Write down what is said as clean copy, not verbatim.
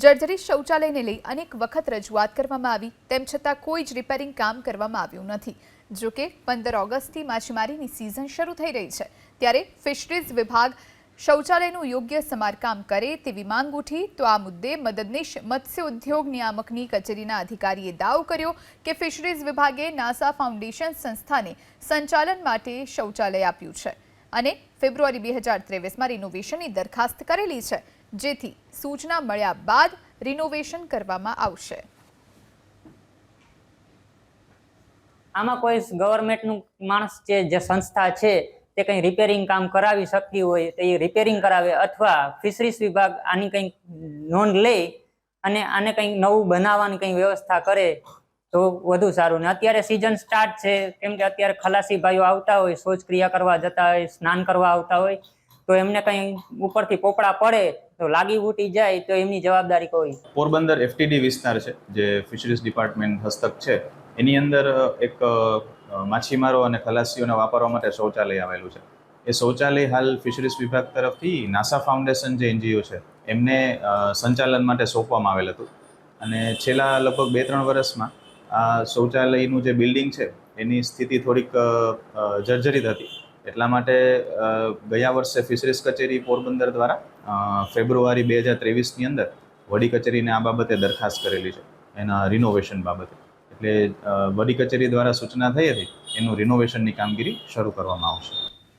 જર્જરિત શૌચાલયને લઈ અનેક વખત રજૂઆત કરવામાં આવી, તેમ છતાં કોઈ જ રિપેરિંગ કામ કરવામાં આવ્યું નથી। જો કે 15 ઓગસ્ટથી માછીમારીની સિઝન શરૂ થઈ રહી છે, ત્યારે ફિશરીઝ વિભાગ શૌચાલયનું યોગ્ય સમારકામ કરે તેવી માંગ ઉઠી, તો આ મુદ્દે મદદનીશ મત્સ્ય ઉદ્યોગ નિયામકની કચેરીના અધિકારીએ દાવો કર્યો કે ફિશરીઝ વિભાગે નાસા ફાઉન્ડેશન સંસ્થાને સંચાલન માટે શૌચાલય આપ્યું છે અને ફેબ્રુઆરી 2023માં રિનોવેશનની દરખાસ્ત કરેલી છે, જેથી સૂચના મળ્યા બાદ રિનોવેશન કરવામાં આવશે। આમાં કોઈ ગવર્મેન્ટનું માણસ છે, જે સંસ્થા છે તે કંઈ રિપેરિંગ કામ કરાવી શકતી હોય તો એ રિપેરિંગ કરાવે, અથવા ફિશરીઝ વિભાગ આની કંઈક નોંધ લે અને આને કંઈક નવું બનાવવાની કંઈ વ્યવસ્થા કરે તો વધુ સારું। ને અત્યારે સિઝન સ્ટાર્ટ છે, કેમ કે અત્યારે ખલાસી ભાઈઓ આવતા હોય, શૌચક્રિયા કરવા જતા હોય, સ્નાન કરવા આવતા હોય, તો એમને કંઈ ઉપરથી પોપડા પડે તો લાગી ઉટી જાય તો એમની જવાબદારી કોઈ। પોરબંદર એફટીડી વિસ્તાર છે, જે ફિશરીઝ ડિપાર્ટમેન્ટ હસ્તક છે, એની અંદર એક માછીમારો અને ખલાસીઓને વાપરવા માટે શૌચાલય આવેલું છે। એ શૌચાલય હાલ ફિશરીઝ વિભાગ તરફથી નાસા ફાઉન્ડેશન જે એનજીઓ છે એમને સંચાલન માટે સોંપવામાં આવેલ હતું, અને છેલ્લા લગભગ 2-3 વર્ષમાં આ શૌચાલયનું જે બિલ્ડિંગ છે એની સ્થિતિ થોડીક જર્જરિત હતી। એટલા માટે ગયા વર્ષે ફિશરીઝ કચેરી પોરબંદર દ્વારા ફેબ્રુઆરી 2023ની અંદર વડી કચેરીને આ બાબતે દરખાસ્ત કરેલી છે એના રિનોવેશન બાબતે। એટલે વડી કચેરી દ્વારા સૂચના થઈ હતી, એનું રિનોવેશનની કામગીરી શરૂ કરવામાં આવશે।